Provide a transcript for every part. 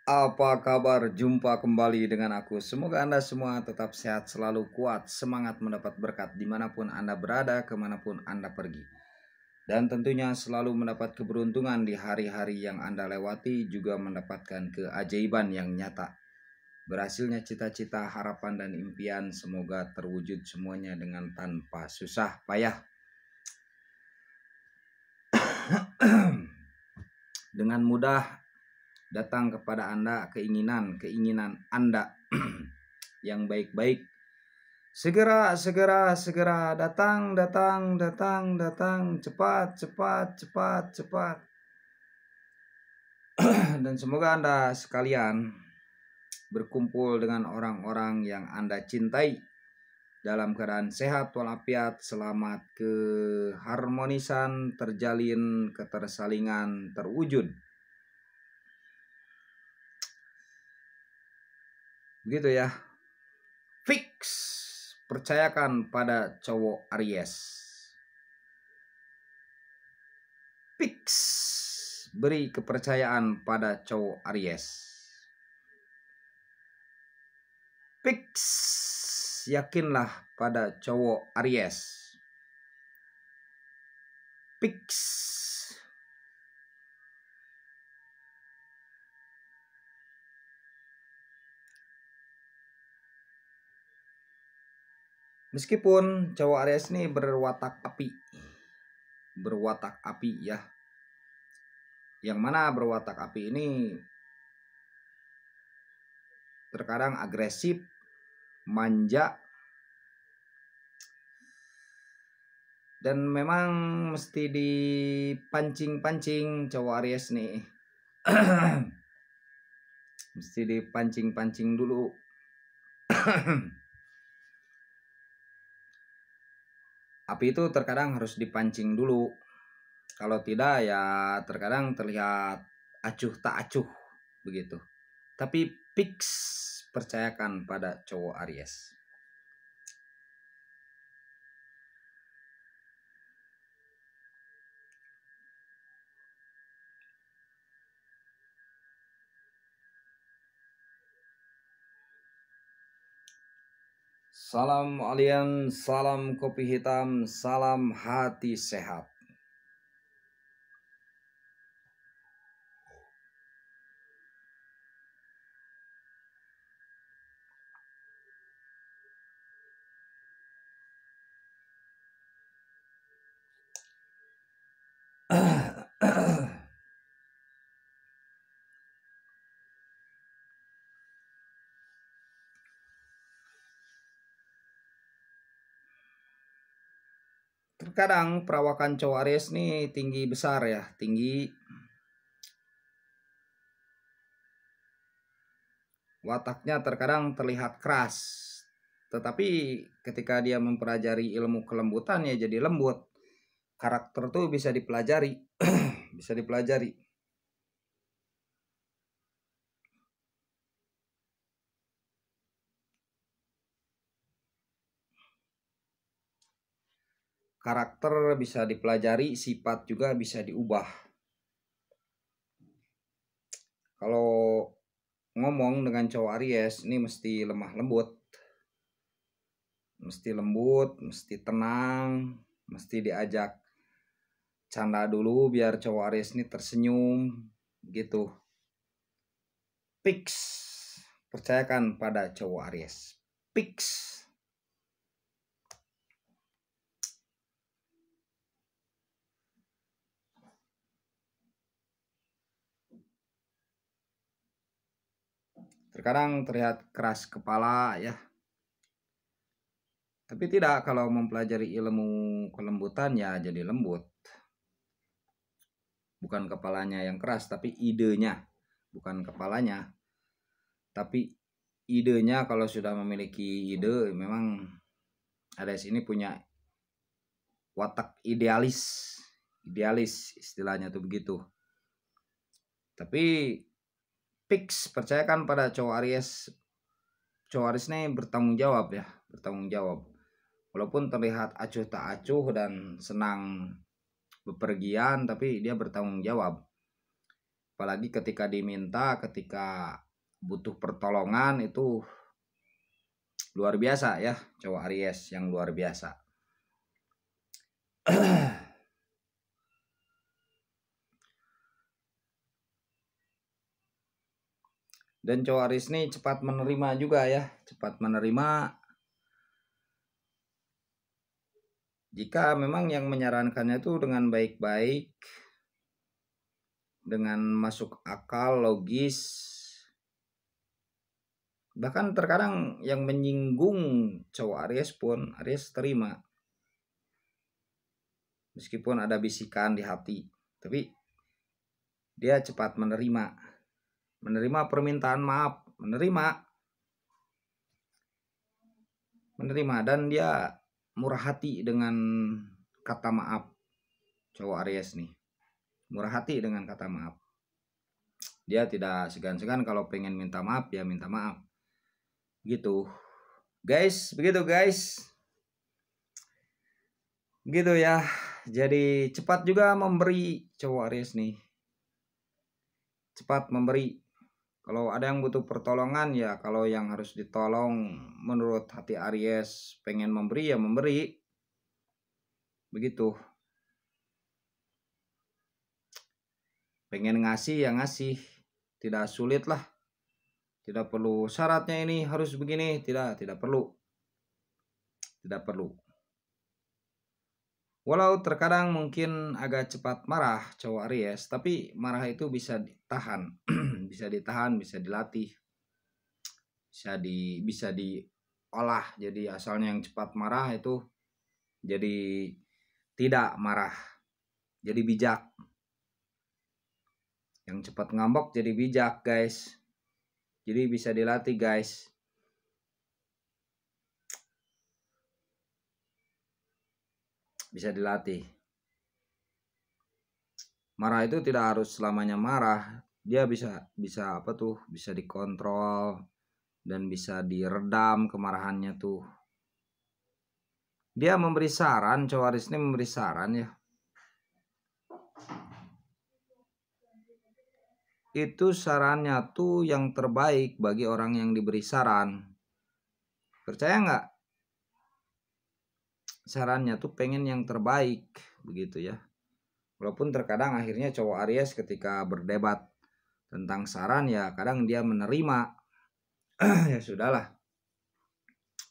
Apa kabar? Jumpa kembali dengan aku. Semoga Anda semua tetap sehat, selalu kuat, semangat mendapat berkat dimanapun Anda berada, kemanapun Anda pergi. Dan tentunya selalu mendapat keberuntungan di hari-hari yang Anda lewati, juga mendapatkan keajaiban yang nyata. Berhasilnya cita-cita, harapan, dan impian semoga terwujud semuanya dengan tanpa susah payah. Dengan mudah datang kepada Anda keinginan Anda yang baik-baik. Segera datang, cepat. Dan semoga Anda sekalian berkumpul dengan orang-orang yang Anda cintai dalam keadaan sehat walafiat, selamat, keharmonisan terjalin, ketersalingan terwujud. Begitu ya. Fix, percayakan pada cowok Aries. Fix, beri kepercayaan pada cowok Aries. Fix, yakinlah pada cowok Aries. Fix, meskipun cowok Aries ini berwatak api ya. Yang mana berwatak api ini terkadang agresif, manja, dan memang mesti dipancing-pancing cowok Aries nih. Mesti dipancing-pancing dulu. Api itu terkadang harus dipancing dulu. Kalau tidak ya terkadang terlihat acuh tak acuh begitu. Tapi fix, percayakan pada cowok Aries. Salam alien, salam kopi hitam, salam hati sehat. Terkadang perawakan cowok Aries nih tinggi besar ya, tinggi. Wataknya terkadang terlihat keras. Tetapi ketika dia mempelajari ilmu kelembutan ya jadi lembut. Karakter tuh bisa dipelajari. Bisa dipelajari. Karakter bisa dipelajari, sifat juga bisa diubah. Kalau ngomong dengan cowok Aries ini mesti lemah lembut. Mesti lembut, mesti tenang, mesti diajak canda dulu biar cowok Aries ini tersenyum gitu. Fix, percayakan pada cowok Aries. Fix. Terkadang terlihat keras kepala ya. Tapi tidak, kalau mempelajari ilmu kelembutan ya jadi lembut. Bukan kepalanya yang keras, tapi idenya. Bukan kepalanya. Tapi idenya, kalau sudah memiliki ide, memang Aries ini punya watak idealis. Idealis istilahnya tuh begitu. Tapi fix, percayakan pada cowok Aries. Cowok Aries ini bertanggung jawab ya. Bertanggung jawab. Walaupun terlihat acuh tak acuh dan senang bepergian, tapi dia bertanggung jawab. Apalagi ketika diminta, ketika butuh pertolongan itu luar biasa ya, cowok Aries yang luar biasa. Dan cowok Aries ini cepat menerima juga ya, cepat menerima jika memang yang menyarankannya itu dengan baik-baik, dengan masuk akal, logis. Bahkan terkadang yang menyinggung cowok Aries pun Aries terima. Meskipun ada bisikan di hati, tapi dia cepat menerima permintaan maaf, menerima dan dia murah hati dengan kata maaf. Cowok Aries nih murah hati dengan kata maaf. Dia tidak segan-segan kalau pengen minta maaf ya minta maaf. Gitu guys, begitu guys. Gitu ya. Jadi cepat juga memberi cowok Aries nih. Cepat memberi. Kalau ada yang butuh pertolongan ya, kalau yang harus ditolong menurut hati Aries pengen memberi ya memberi. Begitu. Pengen ngasih ya ngasih. Tidak sulit lah. Tidak perlu syaratnya ini harus begini, tidak perlu. Tidak perlu. Walau terkadang mungkin agak cepat marah cowok Aries, tapi marah itu bisa ditahan. Bisa ditahan, bisa dilatih. Bisa diolah. Jadi asalnya yang cepat marah itu jadi tidak marah. Jadi bijak. Yang cepat ngambek jadi bijak, guys. Jadi bisa dilatih, guys. Bisa dilatih. Marah itu tidak harus selamanya marah. Dia bisa bisa dikontrol dan bisa diredam kemarahannya tuh. Dia memberi saran, cowok Aries ini memberi saran ya. Itu sarannya tuh yang terbaik bagi orang yang diberi saran. Percaya nggak? Sarannya tuh pengen yang terbaik begitu ya. Walaupun terkadang akhirnya cowok Aries ketika berdebat tentang saran ya kadang dia menerima. Ya sudahlah.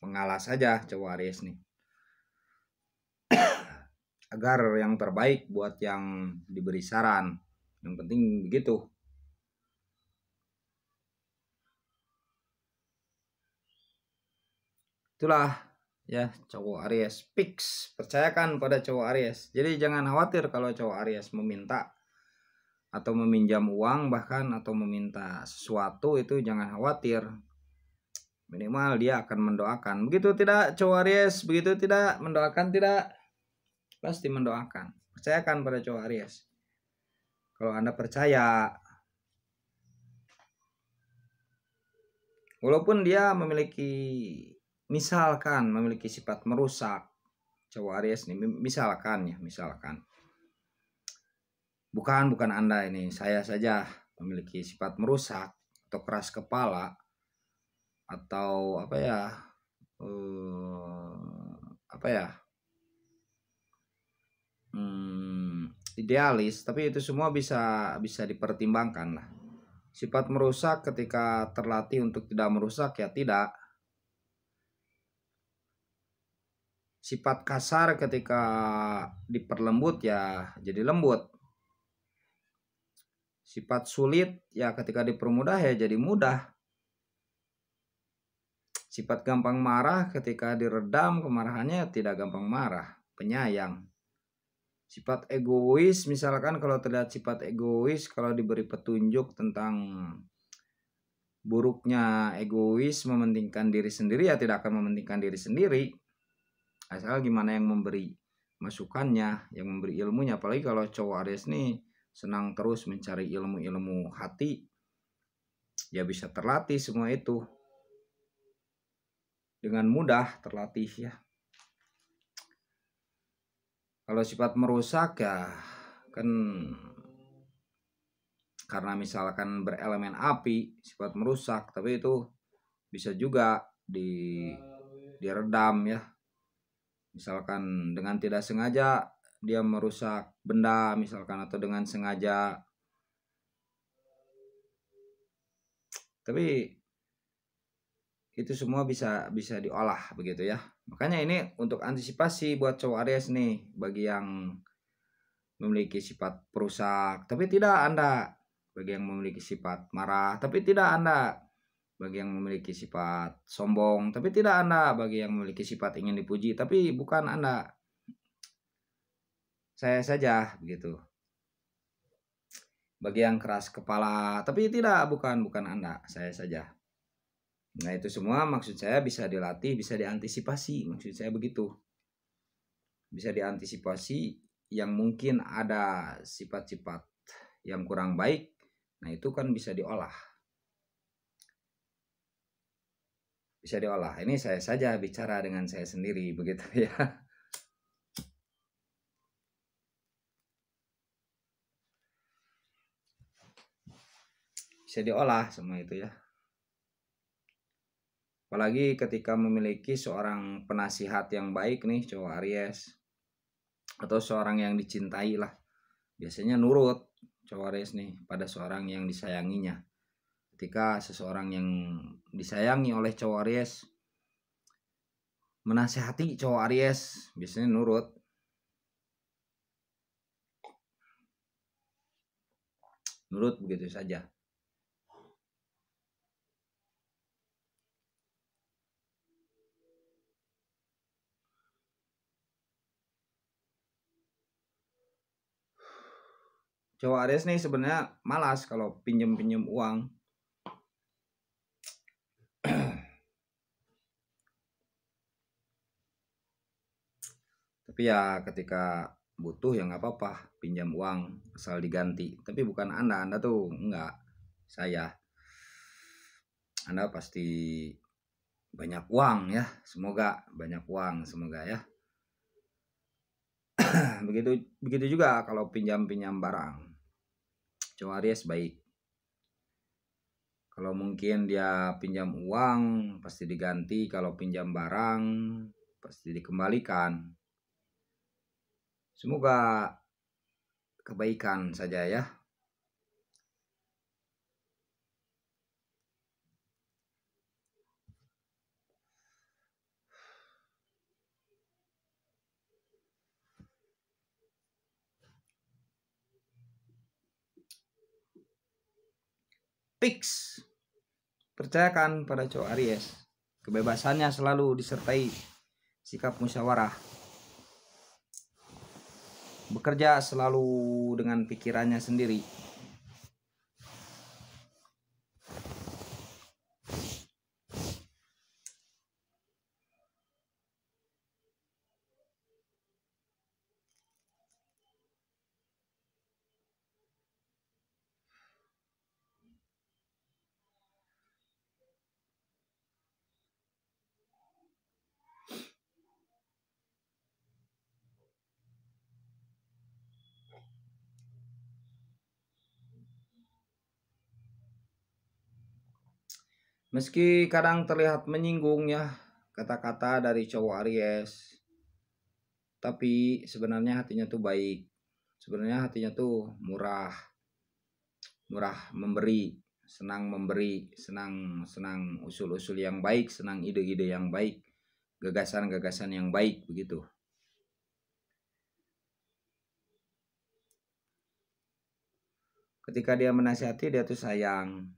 Mengalah saja cowok Aries nih. Agar yang terbaik buat yang diberi saran. Yang penting begitu. Itulah ya cowok Aries fix. Percayakan pada cowok Aries. Jadi jangan khawatir kalau cowok Aries meminta atau meminjam uang bahkan atau meminta sesuatu, itu jangan khawatir. Minimal dia akan mendoakan. Begitu tidak cowok Aries? Begitu tidak mendoakan? Tidak, pasti mendoakan. Percayakan pada cowok Aries. Kalau Anda percaya, walaupun dia misalkan memiliki sifat merusak, cowok Aries nih misalkan bukan Anda ini, saya saja memiliki sifat merusak atau keras kepala atau idealis, tapi itu semua bisa dipertimbangkan lah. Sifat merusak ketika terlatih untuk tidak merusak ya tidak. Sifat kasar ketika diperlembut ya jadi lembut. Sifat sulit ya ketika dipermudah ya jadi mudah. Sifat gampang marah ketika diredam kemarahannya tidak gampang marah, penyayang. Sifat egois misalkan kalau terlihat sifat egois, kalau diberi petunjuk tentang buruknya egois mementingkan diri sendiri ya tidak akan mementingkan diri sendiri. Asal gimana yang memberi masukannya, yang memberi ilmunya. Apalagi kalau cowok Aries nih senang terus mencari ilmu-ilmu hati, ya bisa terlatih semua itu dengan mudah, terlatih ya. Kalau sifat merusak ya kan karena misalkan berelemen api, sifat merusak, tapi itu bisa juga diredam ya. Misalkan dengan tidak sengaja dia merusak benda misalkan, atau dengan sengaja. Tapi itu semua bisa diolah begitu ya. Makanya ini untuk antisipasi buat cowok Aries nih, bagi yang memiliki sifat perusak tapi tidak Anda, bagi yang memiliki sifat marah tapi tidak Anda, bagi yang memiliki sifat sombong tapi tidak Anda, bagi yang memiliki sifat ingin dipuji tapi bukan Anda, saya saja begitu. Bagi yang keras kepala tapi tidak, bukan Anda, saya saja. Nah itu semua maksud saya bisa dilatih, bisa diantisipasi, maksud saya begitu. Bisa diantisipasi yang mungkin ada sifat-sifat yang kurang baik, nah itu kan bisa diolah. Bisa diolah. Ini saya saja bicara dengan saya sendiri begitu ya. Bisa diolah semua itu ya. Apalagi ketika memiliki seorang penasihat yang baik nih cowok Aries, atau seorang yang dicintai lah, biasanya nurut cowok Aries nih pada seorang yang disayanginya. Ketika seseorang yang disayangi oleh cowok Aries menasihati cowok Aries, biasanya nurut. Nurut begitu saja. Cowok Aries nih sebenarnya malas kalau pinjem uang. Tapi ya ketika butuh ya nggak apa-apa, pinjam uang asal diganti. Tapi bukan Anda tuh enggak, saya. Anda pasti banyak uang ya, semoga banyak uang, semoga ya. begitu juga kalau pinjam barang. Cowok Aries baik. Kalau mungkin dia pinjam uang pasti diganti, kalau pinjam barang pasti dikembalikan. Semoga kebaikan saja ya. Fix. Percayakan pada cowok Aries, kebebasannya selalu disertai sikap musyawarah. Bekerja selalu dengan pikirannya sendiri. Meski kadang terlihat menyinggung ya kata-kata dari cowok Aries, tapi sebenarnya hatinya tuh baik. Sebenarnya hatinya tuh murah memberi, senang memberi, senang usul-usul yang baik, senang ide-ide yang baik, gagasan-gagasan yang baik begitu. Ketika dia menasihati, dia tuh sayang.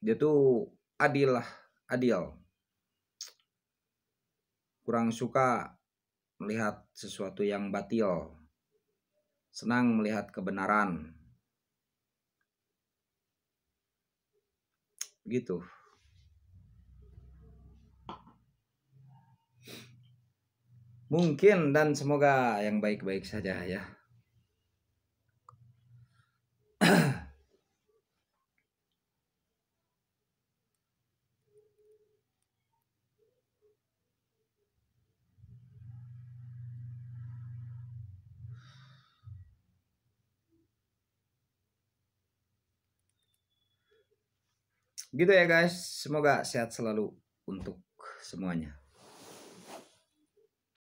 Dia tuh adil. Kurang suka melihat sesuatu yang batil. Senang melihat kebenaran. Begitu. Mungkin dan semoga yang baik-baik saja ya. Gitu ya guys, semoga sehat selalu untuk semuanya.